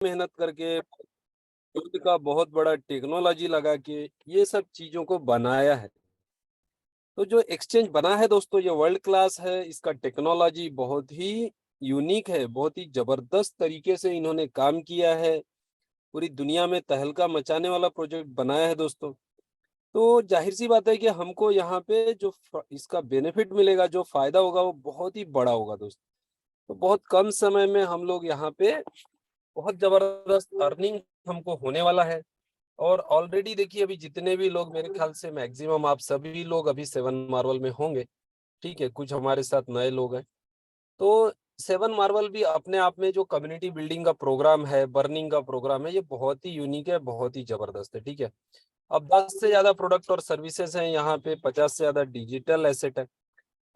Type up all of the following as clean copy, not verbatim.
मेहनत करके खुद का बहुत बड़ा टेक्नोलॉजी लगा के ये सब चीजों को बनाया है। तो जो एक्सचेंज बना है दोस्तों, ये वर्ल्ड क्लास है। इसका टेक्नोलॉजी बहुत ही यूनिक है, बहुत ही जबरदस्त तरीके से इन्होंने काम किया है। पूरी दुनिया में तहलका मचाने वाला प्रोजेक्ट बनाया है दोस्तों। तो जाहिर सी बात है कि हमको यहाँ पे जो इसका बेनिफिट मिलेगा, जो फायदा होगा, वो बहुत ही बड़ा होगा दोस्तों। तो बहुत कम समय में हम लोग यहाँ पे बहुत जबरदस्त अर्निंग हमको होने वाला है। और ऑलरेडी देखिए, अभी जितने भी लोग, मेरे ख्याल से मैक्सिमम आप सभी लोग अभी सेवन मार्वल में होंगे। ठीक है, कुछ हमारे साथ नए लोग हैं। तो सेवन मार्वल भी अपने आप में जो कम्युनिटी बिल्डिंग का प्रोग्राम है, बर्निंग का प्रोग्राम है, ये बहुत ही यूनिक है, बहुत ही जबरदस्त है। ठीक है, अब 10 से ज्यादा प्रोडक्ट और सर्विसेज हैं यहाँ पे, 50 से ज्यादा डिजिटल एसेट है।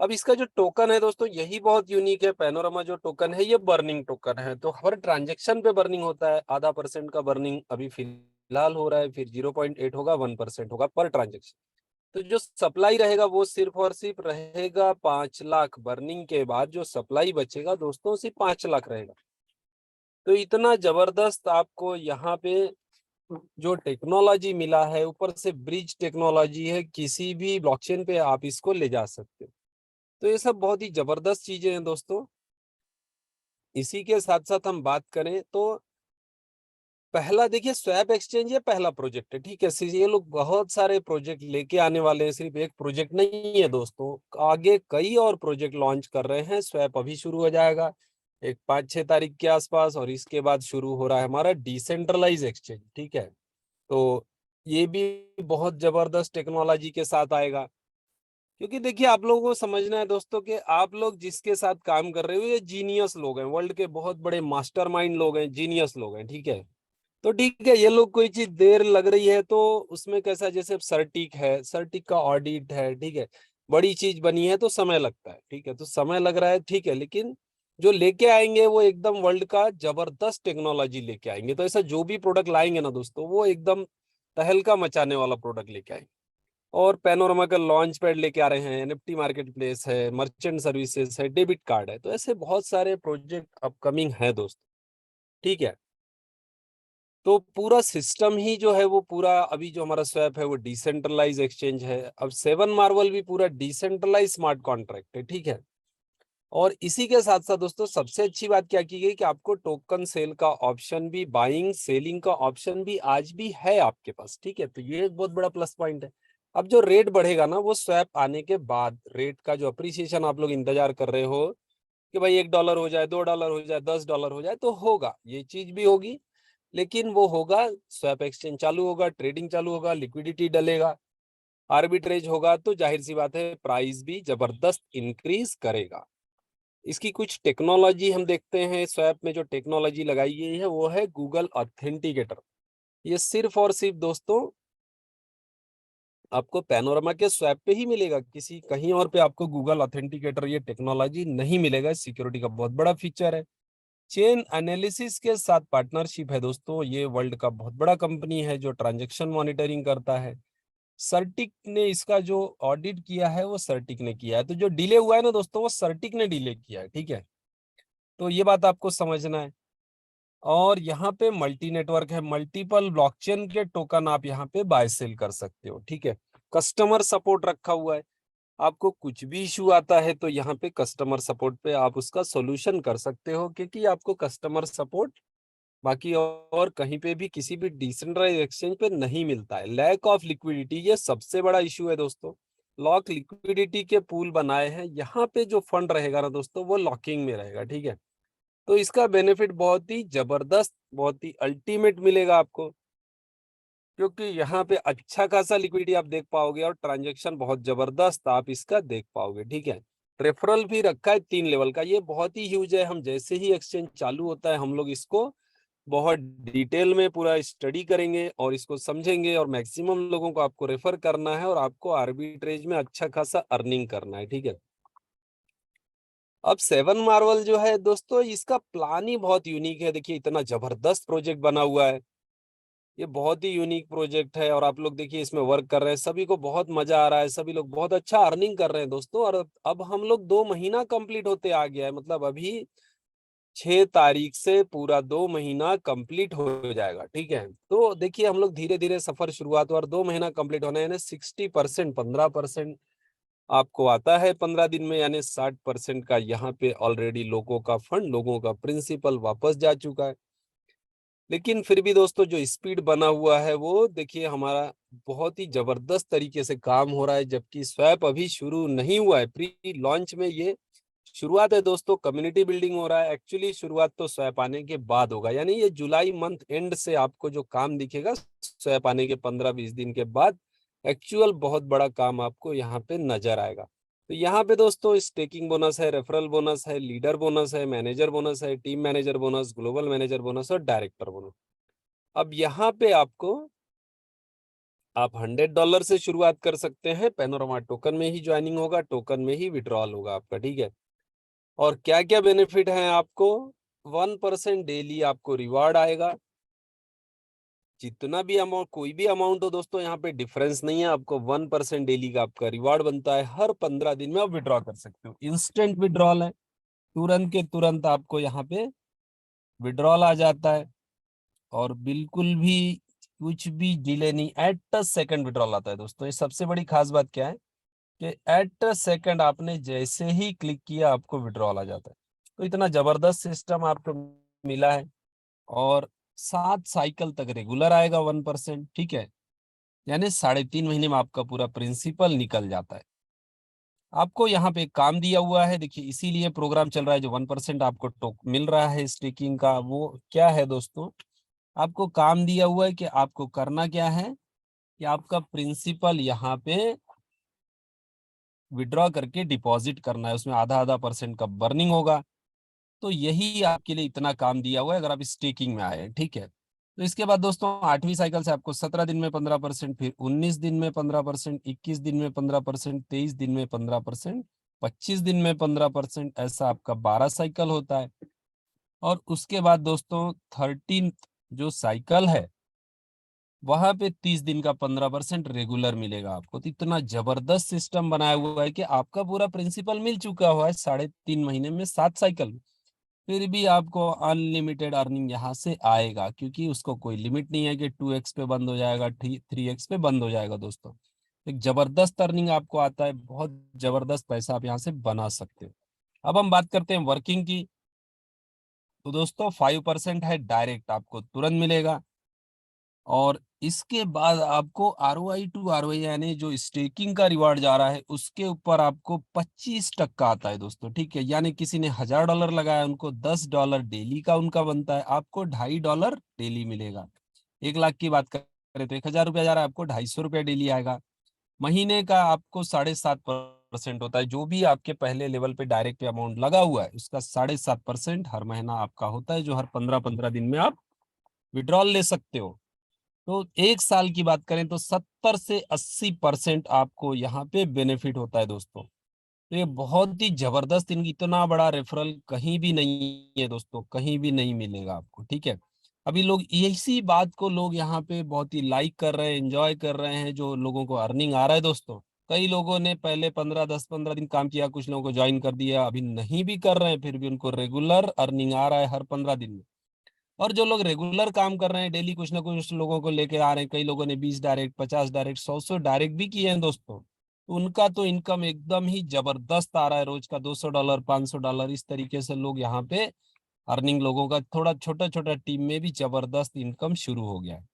अब इसका जो टोकन है दोस्तों, यही बहुत यूनिक है। पैनोरामा जो टोकन है, ये बर्निंग टोकन है। तो हर ट्रांजेक्शन पे बर्निंग होता है। आधा % का बर्निंग अभी फिलहाल हो रहा है, फिर 0.8 होगा, 1% होगा पर ट्रांजेक्शन। तो जो सप्लाई रहेगा वो सिर्फ और सिर्फ रहेगा 5 लाख। बर्निंग के बाद जो सप्लाई बचेगा दोस्तों, सिर्फ 5 लाख रहेगा। तो इतना जबरदस्त आपको यहाँ पे जो टेक्नोलॉजी मिला है, ऊपर से ब्रिज टेक्नोलॉजी है, किसी भी ब्लॉकचेन पे आप इसको ले जा सकते हो। तो ये सब बहुत ही जबरदस्त चीजें हैं दोस्तों। इसी के साथ साथ हम बात करें तो पहला देखिए, स्वैप एक्सचेंज ये पहला प्रोजेक्ट है। ठीक है, ये लोग बहुत सारे प्रोजेक्ट लेके आने वाले हैं। सिर्फ एक प्रोजेक्ट नहीं है दोस्तों, आगे कई और प्रोजेक्ट लॉन्च कर रहे हैं। स्वैप अभी शुरू हो जाएगा एक 5-6 तारीख के आसपास, और इसके बाद शुरू हो रहा है हमारा डिसेंट्रलाइज एक्सचेंज। ठीक है, तो ये भी बहुत जबरदस्त टेक्नोलॉजी के साथ आएगा। क्योंकि देखिए, आप लोगों को समझना है दोस्तों कि आप लोग जिसके साथ काम कर रहे हो, ये जीनियस लोग हैं, वर्ल्ड के बहुत बड़े मास्टरमाइंड लोग हैं, जीनियस लोग हैं। ठीक है, तो ठीक है, ये लोग कोई चीज देर लग रही है तो उसमें कैसा, जैसे सर्टिक है, सर्टिक का ऑडिट है। ठीक है, बड़ी चीज बनी है तो समय लगता है। ठीक है, तो समय लग रहा है, ठीक है, लेकिन जो लेके आएंगे वो एकदम वर्ल्ड का जबरदस्त टेक्नोलॉजी लेके आएंगे। तो ऐसा जो भी प्रोडक्ट लाएंगे ना दोस्तों, वो एकदम तहलका मचाने वाला प्रोडक्ट लेके आएंगे। और पैनोरमा का लॉन्च पैड लेके आ रहे हैं, एनएफटी मार्केट प्लेस है, मर्चेंट सर्विसेज है, डेबिट कार्ड है। तो ऐसे बहुत सारे प्रोजेक्ट अपकमिंग है दोस्तों। ठीक है, तो पूरा सिस्टम ही जो है वो पूरा, अभी जो हमारा स्वैप है वो डिसेंट्रलाइज एक्सचेंज है। अब सेवन मार्वल भी पूरा डिसेंट्रलाइज स्मार्ट कॉन्ट्रैक्ट है। ठीक है, और इसी के साथ साथ दोस्तों, सबसे अच्छी बात क्या की गई कि आपको टोकन सेल का ऑप्शन भी, बाइंग सेलिंग का ऑप्शन भी आज भी है आपके पास। ठीक है, तो ये एक बहुत बड़ा प्लस पॉइंट है। अब जो रेट बढ़ेगा ना, वो स्वैप आने के बाद रेट का जो अप्रिसिएशन आप लोग इंतजार कर रहे हो कि भाई $1 हो जाए, $2 हो जाए, $10 हो जाए, तो होगा, ये चीज भी होगी। लेकिन वो होगा, स्वैप एक्सचेंज चालू होगा, ट्रेडिंग चालू होगा, लिक्विडिटी डलेगा, आर्बिट्रेज होगा, तो जाहिर सी बात है प्राइस भी जबरदस्त इंक्रीज करेगा। इसकी कुछ टेक्नोलॉजी हम देखते हैं। स्वैप में जो टेक्नोलॉजी लगाई गई है वो है गूगल ऑथेंटिकेटर। ये सिर्फ और सिर्फ दोस्तों आपको पैनोरमा के स्वैप पे ही मिलेगा, किसी कहीं और पे आपको गूगल ऑथेंटिकेटर ये टेक्नोलॉजी नहीं मिलेगा। सिक्योरिटी का बहुत बड़ा फीचर है। चेन एनालिसिस के साथ पार्टनरशिप है दोस्तों। ये वर्ल्ड का बहुत बड़ा कंपनी है जो ट्रांजैक्शन मॉनिटरिंग करता है। सर्टिक ने इसका जो ऑडिट किया है वो सर्टिक ने किया है। तो जो डिले हुआ है ना दोस्तों, वो सर्टिक ने डिले किया है। ठीक है, तो ये बात आपको समझना है। और यहाँ पे मल्टी नेटवर्क है, मल्टीपल ब्लॉकचेन के टोकन आप यहाँ पे बाय सेल कर सकते हो। ठीक है, कस्टमर सपोर्ट रखा हुआ है। आपको कुछ भी इशू आता है तो यहाँ पे कस्टमर सपोर्ट पे आप उसका सोल्यूशन कर सकते हो, क्योंकि आपको कस्टमर सपोर्ट बाकी और कहीं पे भी किसी भी डिसेंट्रलाइज एक्सचेंज पे नहीं मिलता है। लैक ऑफ लिक्विडिटी ये सबसे बड़ा इशू है दोस्तों। लॉक लिक्विडिटी के पूल बनाए हैं, यहाँ पे जो फंड रहेगा ना दोस्तों, वो लॉकिंग में रहेगा। ठीक है, तो इसका बेनिफिट बहुत ही जबरदस्त, बहुत ही अल्टीमेट मिलेगा आपको, क्योंकि यहाँ पे अच्छा खासा लिक्विडिटी आप देख पाओगे और ट्रांजैक्शन बहुत जबरदस्त आप इसका देख पाओगे। ठीक है, रेफरल भी रखा है 3 लेवल का, ये बहुत ही ह्यूज है। हम जैसे ही एक्सचेंज चालू होता है, हम लोग इसको बहुत डिटेल में पूरा स्टडी करेंगे और इसको समझेंगे, और मैक्सिमम लोगों को आपको रेफर करना है और आपको आर्बिट्रेज में अच्छा खासा अर्निंग करना है। ठीक है, अब सेवन मार्वल जो है दोस्तों, इसका प्लान ही बहुत यूनिक है। देखिए, इतना जबरदस्त प्रोजेक्ट बना हुआ है, ये बहुत ही यूनिक प्रोजेक्ट है। और आप लोग देखिए, इसमें वर्क कर रहे हैं, सभी को बहुत मजा आ रहा है, सभी लोग बहुत अच्छा अर्निंग कर रहे हैं दोस्तों। और अब हम लोग 2 महीना कंप्लीट होते आ गया है, मतलब अभी 6 तारीख से पूरा 2 महीना कंप्लीट हो जाएगा, ठीक है। तो देखिए हम लोग धीरे धीरे सफर शुरुआत, और 2 महीना कंप्लीट होना यानी 60%, 15% आपको आता है 15 दिन में, यानी 60% का यहाँ पे ऑलरेडी लोगों का फंड, लोगों का प्रिंसिपल वापस जा चुका है। लेकिन फिर भी दोस्तों जो स्पीड बना हुआ है वो देखिए हमारा बहुत ही जबरदस्त तरीके से काम हो रहा है, जबकि स्वैप अभी शुरू नहीं हुआ है। प्री लॉन्च में ये शुरुआत है दोस्तों, कम्युनिटी बिल्डिंग हो रहा है। एक्चुअली शुरुआत तो स्वैप आने के बाद होगा, यानी ये जुलाई मंथ एंड से आपको जो काम दिखेगा स्वैप आने के 15-20 दिन के बाद एक्चुअल बहुत बड़ा काम आपको यहाँ पे नजर आएगा। तो यहाँ पे दोस्तों स्टेकिंग बोनस है, रेफरल बोनस है, लीडर बोनस है, मैनेजर बोनस है, team manager bonus, global manager bonus और डायरेक्टर बोनस। अब यहाँ पे आपको आप $100 से शुरुआत कर सकते हैं। पैनोरामा टोकन में ही ज्वाइनिंग होगा, टोकन में ही विड्रॉल होगा आपका, ठीक है। और क्या क्या बेनिफिट है आपको, 1% डेली आपको रिवार्ड आएगा। जितना भी अमाउंट, कोई भी अमाउंट हो दोस्तों, यहाँ पे डिफरेंस नहीं है, आपको 1% डेली का आपका रिवार्ड बनता है। हर 15 दिन में आप विड्रॉ कर सकते हो, इंस्टेंट विड्रॉल है, तुरंत के तुरंत आपको यहाँ पे विड्रॉल आ जाता है, और बिल्कुल भी कुछ भी डिले नहीं, एट अ सेकंड विड्रॉल आता है दोस्तों। ये सबसे बड़ी खास बात क्या है कि एट अ सेकंड आपने जैसे ही क्लिक किया आपको विड्रॉल आ जाता है। तो इतना जबरदस्त सिस्टम आपको मिला है, और 7 साइकिल तक रेगुलर आएगा 1%, ठीक है। यानी 3.5 महीने में आपका पूरा प्रिंसिपल निकल जाता है। आपको यहाँ पे एक काम दिया हुआ है, देखिए इसीलिए प्रोग्राम चल रहा है। जो 1% आपको टोक मिल रहा है स्टेकिंग का, वो क्या है दोस्तों, आपको काम दिया हुआ है कि आपको करना क्या है कि आपका प्रिंसिपल यहाँ पे विड्रॉ करके डिपॉजिट करना है, उसमें आधा आधा परसेंट का बर्निंग होगा। तो यही आपके लिए इतना काम दिया हुआ है अगर आप स्टेकिंग में आए हैं, ठीक है। तो इसके बाद दोस्तों 8वीं साइकिल से आपको 17 दिन में 15%, फिर 19 दिन में 15%, 21 दिन में 15%, 23 दिन में 15%, 25 दिन में 15%, ऐसा आपका 12 साइकिल होता है। और उसके बाद दोस्तों 13 जो साइकिल है वहां पे 30 दिन का 15% रेगुलर मिलेगा आपको। तो इतना जबरदस्त सिस्टम बनाया हुआ है कि आपका पूरा प्रिंसिपल मिल चुका हुआ है 3.5 महीने में 7 साइकिल, फिर भी आपको अनलिमिटेड अर्निंग यहाँ से आएगा, क्योंकि उसको कोई लिमिट नहीं है कि 2x पे बंद हो जाएगा, 3x पे बंद हो जाएगा दोस्तों। एक जबरदस्त अर्निंग आपको आता है, बहुत जबरदस्त पैसा आप यहाँ से बना सकते हो। अब हम बात करते हैं वर्किंग की। तो दोस्तों 5% है डायरेक्ट, आपको तुरंत मिलेगा। और इसके बाद आपको ROI टू ROI यानी जो स्टेकिंग का रिवार्ड जा रहा है उसके ऊपर आपको 25% आता है दोस्तों, ठीक है। यानी किसी ने $1000 लगाया, उनको $10 डेली का उनका बनता है, आपको $2.5 डेली मिलेगा। 1 लाख की बात करें तो 1000 रुपया जा रहा है, आपको ₹250 डेली आएगा। महीने का आपको 7.5% होता है, जो भी आपके पहले लेवल पे डायरेक्ट अमाउंट लगा हुआ है उसका 7.5% हर महीना आपका होता है, जो हर 15-15 दिन में आप विड्रॉल ले सकते हो। तो 1 साल की बात करें तो 70 से 80% आपको यहाँ पे बेनिफिट होता है दोस्तों। तो ये बहुत ही जबरदस्त, इनकी इतना बड़ा रेफरल कहीं भी नहीं है दोस्तों, कहीं भी नहीं मिलेगा आपको, ठीक है। अभी लोग इसी बात को लोग यहाँ पे बहुत ही लाइक कर रहे हैं, एंजॉय कर रहे हैं, जो लोगों को अर्निंग आ रहा है दोस्तों। कई लोगों ने पहले 15-10-15 दिन काम किया, कुछ लोगों को ज्वाइन कर दिया, अभी नहीं भी कर रहे हैं, फिर भी उनको रेगुलर अर्निंग आ रहा है हर 15 दिन में। और जो लोग रेगुलर काम कर रहे हैं, डेली कुछ ना कुछ लोगों को लेके आ रहे हैं, कई लोगों ने 20 डायरेक्ट, 50 डायरेक्ट, 100 डायरेक्ट भी किए हैं दोस्तों, तो उनका तो इनकम एकदम ही जबरदस्त आ रहा है, रोज का $200, $500, इस तरीके से लोग यहाँ पे अर्निंग, लोगों का थोड़ा छोटा छोटा टीम में भी जबरदस्त इनकम शुरू हो गया है।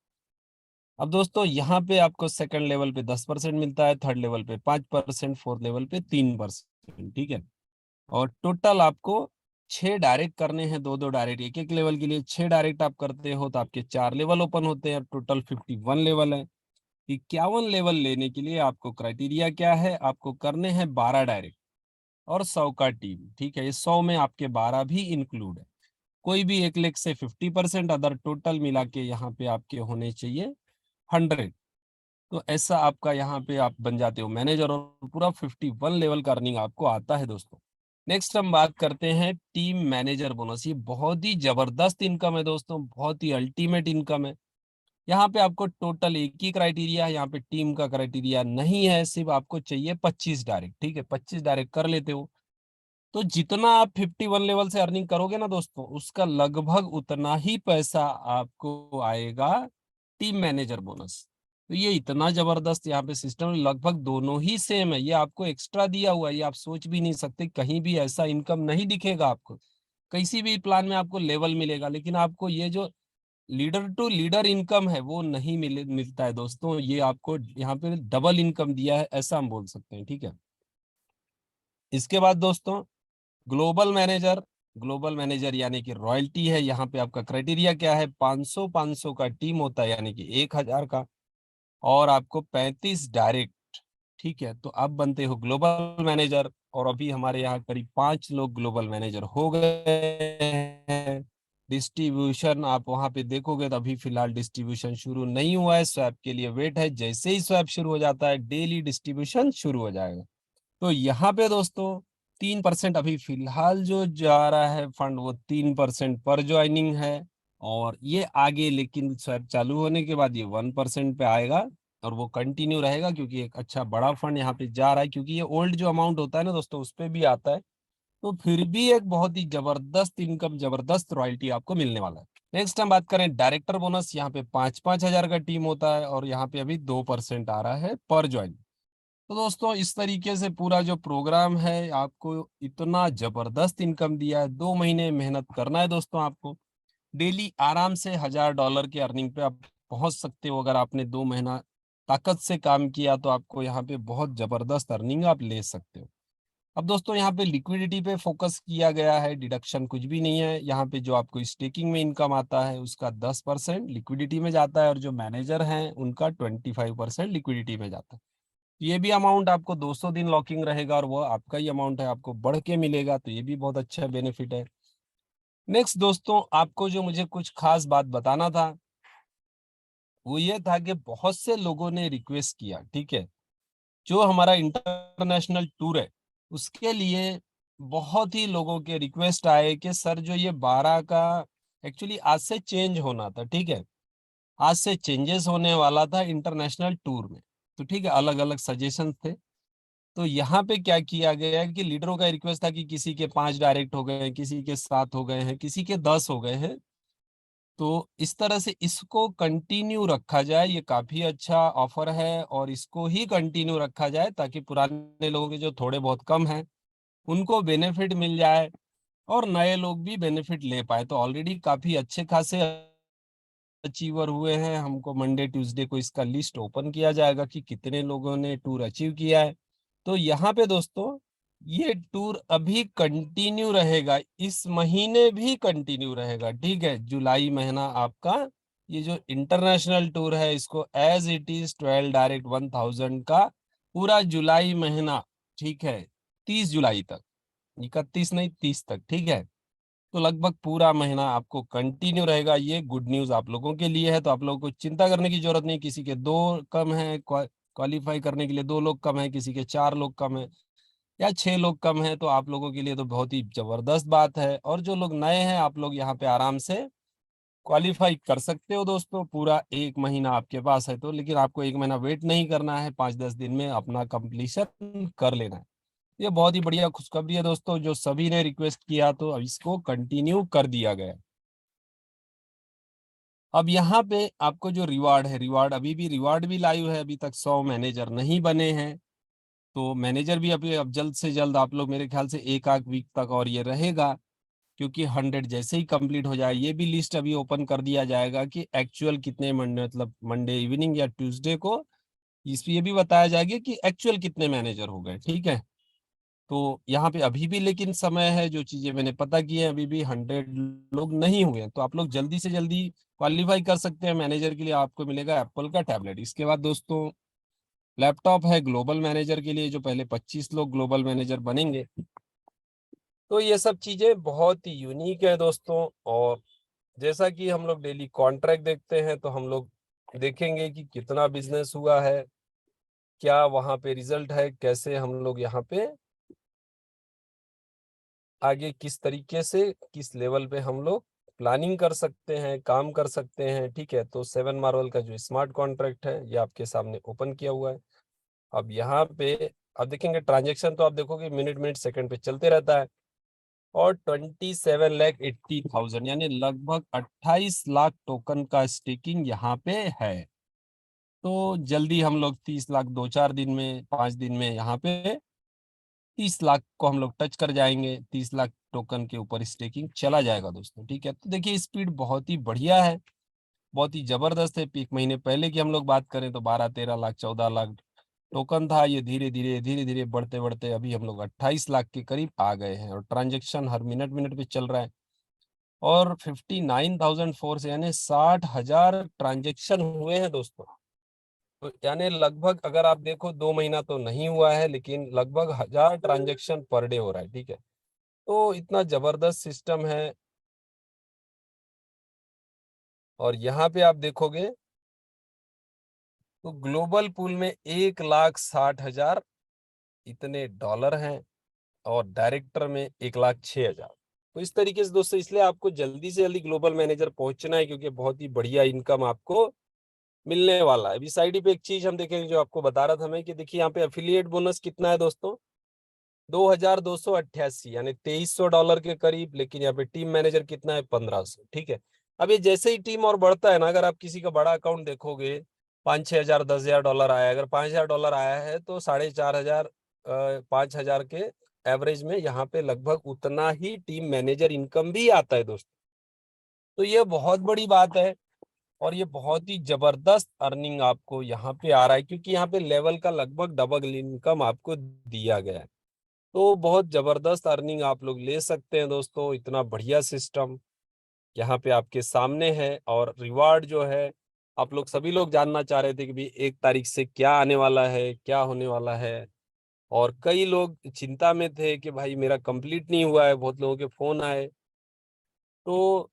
अब दोस्तों यहाँ पे आपको सेकंड लेवल पे 10% मिलता है, थर्ड लेवल पे 5%, फोर्थ लेवल पे 3%, ठीक है। और टोटल आपको 6 डायरेक्ट करने हैं, 2-2 डायरेक्ट, एक एक लेवल के लिए 6 डायरेक्ट आप करते हो तो आपके 4 लेवल ओपन होते हैं, टोटल 51 लेवल है। 51 लेवल लेने के लिए आपको क्राइटेरिया क्या है, आपको करने हैं 12 डायरेक्ट और 100 का टीम, ठीक है। ये 100 में आपके 12 भी इंक्लूड है। कोई भी एक लेग से 50%, अदर टोटल मिला के यहाँ पे आपके होने चाहिए 100। तो ऐसा आपका यहाँ पे आप बन जाते हो मैनेजर, और पूरा 51 लेवल का अर्निंग आपको आता है दोस्तों। नेक्स्ट हम बात करते हैं टीम मैनेजर बोनस। ये बहुत ही जबरदस्त इनकम है दोस्तों, बहुत ही अल्टीमेट इनकम है। यहाँ पे आपको टोटल एक ही क्राइटेरिया है, यहाँ पे टीम का क्राइटेरिया नहीं है, सिर्फ आपको चाहिए 25 डायरेक्ट, ठीक है। 25 डायरेक्ट कर लेते हो तो जितना आप 51 लेवल से अर्निंग करोगे ना दोस्तों, उसका लगभग उतना ही पैसा आपको आएगा टीम मैनेजर बोनस। तो ये इतना जबरदस्त यहाँ पे सिस्टम, लगभग दोनों ही सेम है। ये आपको एक्स्ट्रा दिया हुआ है, ये आप सोच भी नहीं सकते, कहीं भी ऐसा इनकम नहीं दिखेगा आपको। किसी भी प्लान में आपको लेवल मिलेगा, लेकिन आपको ये जो लीडर टू लीडर इनकम है वो नहीं मिलता है दोस्तों। ये आपको यहाँ पे डबल इनकम दिया है, ऐसा हम बोल सकते हैं, ठीक है। इसके बाद दोस्तों ग्लोबल मैनेजर। ग्लोबल मैनेजर यानी कि रॉयल्टी है। यहाँ पे आपका क्राइटेरिया क्या है, 500 500 का टीम होता है, यानी कि 1000 का, और आपको 35 डायरेक्ट, ठीक है। तो आप बनते हो ग्लोबल मैनेजर, और अभी हमारे यहाँ करीब 5 लोग ग्लोबल मैनेजर हो गए हैं। डिस्ट्रीब्यूशन आप वहां पे देखोगे तो अभी फिलहाल डिस्ट्रीब्यूशन शुरू नहीं हुआ है, स्वैप के लिए वेट है। जैसे ही स्वैप शुरू हो जाता है डेली डिस्ट्रीब्यूशन शुरू हो जाएगा। तो यहाँ पे दोस्तों 3% अभी फिलहाल जो जा रहा है फंड, वो 3% पर ज्वाइनिंग है। और ये आगे लेकिन स्वैप चालू होने के बाद ये 1% पे आएगा, और वो कंटिन्यू रहेगा, क्योंकि एक अच्छा बड़ा फंड यहाँ पे जा रहा है। क्योंकि ये ओल्ड जो अमाउंट होता है ना दोस्तों, उस पे भी आता है। तो फिर भी एक बहुत ही जबरदस्त इनकम, जबरदस्त रॉयल्टी आपको मिलने वाला है। नेक्स्ट हम बात करें डायरेक्टर बोनस। यहाँ पे 5-5 हजार का टीम होता है, और यहाँ पे अभी 2% आ रहा है पर ज्वाइन। तो दोस्तों इस तरीके से पूरा जो प्रोग्राम है आपको इतना जबरदस्त इनकम दिया है। 2 महीने मेहनत करना है दोस्तों आपको। डेली आराम से $1000 की अर्निंग पे आप पहुंच सकते हो। अगर आपने 2 महीना ताकत से काम किया तो आपको यहाँ पे बहुत जबरदस्त अर्निंग आप ले सकते हो। अब दोस्तों यहाँ पे लिक्विडिटी पे फोकस किया गया है, डिडक्शन कुछ भी नहीं है। यहाँ पे जो आपको स्टेकिंग में इनकम आता है उसका 10% लिक्विडिटी में जाता है, और जो मैनेजर हैं उनका 25% लिक्विडिटी में जाता है। ये भी अमाउंट आपको 200 दिन लॉकिंग रहेगा, और वो आपका ही अमाउंट है, आपको बढ़ के मिलेगा। तो ये भी बहुत अच्छा बेनिफिट है। नेक्स्ट दोस्तों आपको जो मुझे कुछ खास बात बताना था, वो ये था कि बहुत से लोगों ने रिक्वेस्ट किया, ठीक है, जो हमारा इंटरनेशनल टूर है उसके लिए बहुत ही लोगों के रिक्वेस्ट आए कि सर जो ये 12 का एक्चुअली आज से चेंज होना था, ठीक है, आज से चेंजेस होने वाला था इंटरनेशनल टूर में। तो ठीक है, अलग अलग सजेशन थे। तो यहाँ पे क्या किया गया है कि लीडरों का रिक्वेस्ट था कि किसी के 5 डायरेक्ट हो गए हैं, किसी के 7 हो गए हैं, किसी के 10 हो गए हैं। तो इस तरह से इसको कंटिन्यू रखा जाए, ये काफी अच्छा ऑफर है, और इसको ही कंटिन्यू रखा जाए ताकि पुराने लोगों के जो थोड़े बहुत कम हैं उनको बेनिफिट मिल जाए, और नए लोग भी बेनिफिट ले पाए। तो ऑलरेडी काफी अच्छे खासे अचीवर हुए हैं। हमको मंडे ट्यूसडे को इसका लिस्ट ओपन किया जाएगा कि कितने लोगों ने टूर अचीव किया है। तो यहाँ पे दोस्तों ये टूर अभी कंटिन्यू रहेगा, इस महीने भी कंटिन्यू रहेगा, ठीक है। जुलाई महीना आपका ये जो इंटरनेशनल टूर है इसको एज इट इज 12 डायरेक्ट 1000 का पूरा जुलाई महीना, ठीक है, 30 जुलाई तक, 31 नहीं 30 तक, ठीक है। तो लगभग पूरा महीना आपको कंटिन्यू रहेगा। ये गुड न्यूज आप लोगों के लिए है। तो आप लोगों को चिंता करने की जरूरत नहीं, किसी के 2 कम है क्वालिफाई करने के लिए, 2 लोग कम है, किसी के 4 लोग कम है, या 6 लोग कम है। तो आप लोगों के लिए तो बहुत ही जबरदस्त बात है। और जो लोग नए हैं आप लोग यहाँ पे आराम से क्वालिफाई कर सकते हो दोस्तों। पूरा 1 महीना आपके पास है तो, लेकिन आपको 1 महीना वेट नहीं करना है, 5-10 दिन में अपना कंप्लीशन कर लेना है। ये बहुत ही बढ़िया खुशखबरी है दोस्तों, जो सभी ने रिक्वेस्ट किया तो अब इसको कंटिन्यू कर दिया गया। अब यहाँ पे आपको जो रिवार्ड है, रिवार्ड अभी भी रिवार्ड भी लाइव है। अभी तक 100 मैनेजर नहीं बने हैं, तो मैनेजर भी अभी अब जल्द से जल्द आप लोग, मेरे ख्याल से एक आध वीक तक और ये रहेगा, क्योंकि 100 जैसे ही कंप्लीट हो जाए ये भी लिस्ट अभी ओपन कर दिया जाएगा कि एक्चुअल कितने मंडे, मतलब मंडे इवनिंग या ट्यूसडे को इस ये भी बताया जाएगा कि एक्चुअल कितने मैनेजर हो गए, ठीक है। तो यहाँ पे अभी भी लेकिन समय है, जो चीजें मैंने पता की है अभी भी 100 लोग नहीं हुए हैं, तो आप लोग जल्दी से जल्दी क्वालिफाई कर सकते हैं मैनेजर के लिए। आपको मिलेगा एप्पल का टैबलेट। इसके बाद दोस्तों लैपटॉप है ग्लोबल मैनेजर के लिए, जो पहले 25 लोग ग्लोबल मैनेजर बनेंगे। तो ये सब चीजें बहुत ही यूनिक है दोस्तों। और जैसा कि हम लोग डेली कॉन्ट्रैक्ट देखते हैं, तो हम लोग देखेंगे कि कितना बिजनेस हुआ है, क्या वहां पे रिजल्ट है, कैसे हम लोग यहाँ पे आगे किस तरीके से किस लेवल पे हम लोग प्लानिंग कर सकते हैं, काम कर सकते हैं, ठीक है। तो 7 मार्वल का जो स्मार्ट कॉन्ट्रैक्ट है ये आपके सामने ओपन किया हुआ है। अब यहाँ पे अब देखेंगे ट्रांजेक्शन, तो आप देखोगे मिनट मिनट सेकंड पे चलते रहता है। और 27,80,000 यानी लगभग 28 लाख टोकन का स्टेकिंग यहाँ पे है। तो जल्दी हम लोग 30 लाख 2-4 दिन में 5 दिन में यहाँ पे 30 लाख को हम लोग टच कर जाएंगे। 30 लाख टोकन के ऊपर स्टेकिंग चला जाएगा दोस्तों। ठीक है, तो देखिए स्पीड बहुत ही बढ़िया है, बहुत ही जबरदस्त है। एक महीने पहले की हम लोग बात करें तो 12-13 लाख 14 लाख टोकन था। ये धीरे धीरे बढ़ते बढ़ते अभी हम लोग 28 लाख के करीब आ गए हैं और ट्रांजेक्शन हर मिनट मिनट पे चल रहा है। और 59,004 से यानी 60,000 ट्रांजेक्शन हुए हैं दोस्तों। तो यानी लगभग अगर आप देखो 2 महीना तो नहीं हुआ है, लेकिन लगभग 1,000 ट्रांजेक्शन पर डे हो रहा है। ठीक है, तो इतना जबरदस्त सिस्टम है। और यहाँ पे आप देखोगे तो ग्लोबल पूल में 1,60,000 इतने डॉलर हैं और डायरेक्टर में 1,06,000। तो इस तरीके से दोस्तों, इसलिए आपको जल्दी से जल्दी ग्लोबल मैनेजर पहुंचना है, क्योंकि बहुत ही बढ़िया इनकम आपको मिलने वाला है। अभी साइड पे एक चीज हम देखेंगे जो आपको बता रहा था मैं, कि देखिए यहाँ पे एफिलिएट बोनस कितना है दोस्तों, 2,288 यानी $2,300 के करीब। लेकिन यहाँ पे टीम मैनेजर कितना है, 1,500। ठीक है, अब ये जैसे ही टीम और बढ़ता है ना, अगर आप किसी का बड़ा अकाउंट देखोगे 5-6 हजार $10,000 आया, अगर $5,000 आया है तो 4,500 5,000 के एवरेज में यहाँ पे लगभग उतना ही टीम मैनेजर इनकम भी आता है दोस्तों। तो ये बहुत बड़ी बात है और ये बहुत ही जबरदस्त अर्निंग आपको यहाँ पे आ रहा है, क्योंकि यहाँ पे लेवल का लगभग डबल इनकम आपको दिया गया है। तो बहुत जबरदस्त अर्निंग आप लोग ले सकते हैं दोस्तों। इतना बढ़िया सिस्टम यहाँ पे आपके सामने है। और रिवार्ड जो है, आप लोग सभी लोग जानना चाह रहे थे कि भाई 1 तारीख से क्या आने वाला है, क्या होने वाला है। और कई लोग चिंता में थे कि भाई मेरा कंप्लीट नहीं हुआ है, बहुत लोगों के फोन आए। तो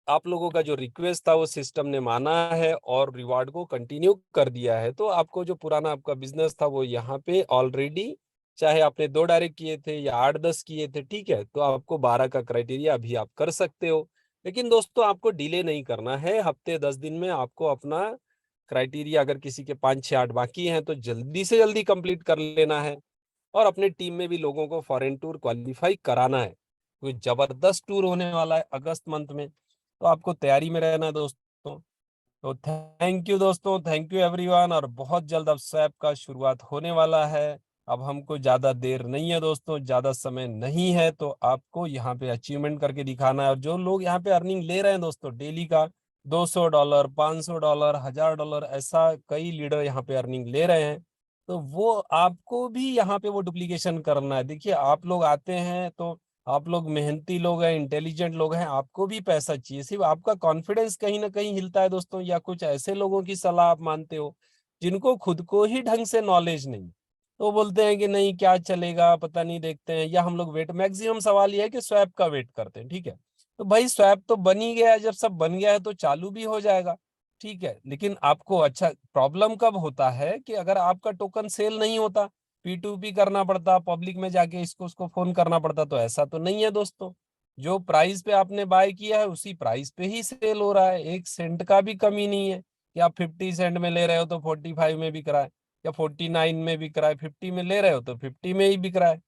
आप लोगों का जो रिक्वेस्ट था वो सिस्टम ने माना है और रिवार्ड को कंटिन्यू कर दिया है। तो आपको जो पुराना आपका बिजनेस था वो यहाँ पे ऑलरेडी, चाहे आपने 2 डायरेक्ट किए थे या 8-10 किए थे, ठीक है, तो आपको 12 का क्राइटेरिया अभी आप कर सकते हो। लेकिन दोस्तों आपको डिले नहीं करना है, हफ्ते 10 दिन में आपको अपना क्राइटेरिया, अगर किसी के 5-6-8 बाकी हैं तो जल्दी से जल्दी कंप्लीट कर लेना है। और अपने टीम में भी लोगों को फॉरेन टूर क्वालिफाई कराना है। कोई जबरदस्त टूर होने वाला है अगस्त मंथ में, तो आपको तैयारी में रहना है दोस्तों। तो थैंक यू दोस्तों, थैंक यू एवरीवन। और बहुत जल्द अब स्वैप का शुरुआत होने वाला है। अब हमको ज्यादा देर नहीं है दोस्तों, ज्यादा समय नहीं है, तो आपको यहाँ पे अचीवमेंट करके दिखाना है। और जो लोग यहाँ पे अर्निंग ले रहे हैं दोस्तों डेली का $200, $500, $1,000, ऐसा कई लीडर यहाँ पे अर्निंग ले रहे हैं। तो वो आपको भी यहाँ पे वो डुप्लीकेशन करना है। देखिए आप लोग आते हैं तो आप लोग मेहनती लोग हैं, इंटेलिजेंट लोग हैं, आपको भी पैसा चाहिए। सिर्फ आपका कॉन्फिडेंस कहीं ना कहीं हिलता है दोस्तों, या कुछ ऐसे लोगों की सलाह आप मानते हो जिनको खुद को ही ढंग से नॉलेज नहीं, तो बोलते हैं कि नहीं क्या चलेगा पता नहीं, देखते हैं। या हम लोग वेट, मैक्सिमम सवाल ये है कि स्वैप का वेट करते हैं। ठीक है, तो भाई स्वैप तो बन ही गया है, जब सब बन गया है तो चालू भी हो जाएगा। ठीक है, लेकिन आपको अच्छा प्रॉब्लम कब होता है कि अगर आपका टोकन सेल नहीं होता, P2P करना पड़ता, पब्लिक में जाके इसको उसको फोन करना पड़ता। तो ऐसा तो नहीं है दोस्तों, जो प्राइस पे आपने बाय किया है उसी प्राइस पे ही सेल हो रहा है, 1 सेंट का भी कमी नहीं है। कि आप 50 सेंट में ले रहे हो तो 45 में बिक रहा है, या 49 में बिक रहा है, 50 में ले रहे हो तो 50 में ही बिक रहा है।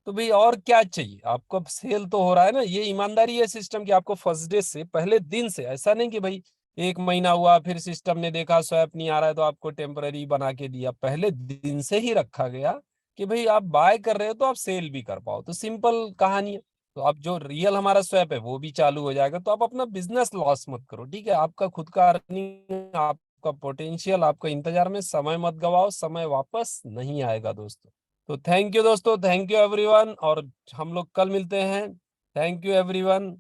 तो भाई और क्या चाहिए आपको, अब सेल तो हो रहा है ना। ये ईमानदारी है सिस्टम की, आपको फर्स्ट डे से, पहले दिन से, ऐसा नहीं कि भाई 1 महीना हुआ फिर सिस्टम ने देखा स्वैप नहीं आ रहा है तो आपको टेम्पररी बना के दिया। पहले दिन से ही रखा गया कि भाई आप बाय कर रहे हो तो आप सेल भी कर पाओ। तो सिंपल कहानी है। तो अब जो रियल हमारा स्वैप है वो भी चालू हो जाएगा। तो आप अपना बिजनेस लॉस मत करो, ठीक है। आपका खुद का अर्निंग, आपका पोटेंशियल, आपका इंतजार में समय मत गवाओ, समय वापस नहीं आएगा दोस्तों। तो थैंक यू दोस्तों, थैंक यू एवरीवन, और हम लोग कल मिलते हैं। Thank you everyone.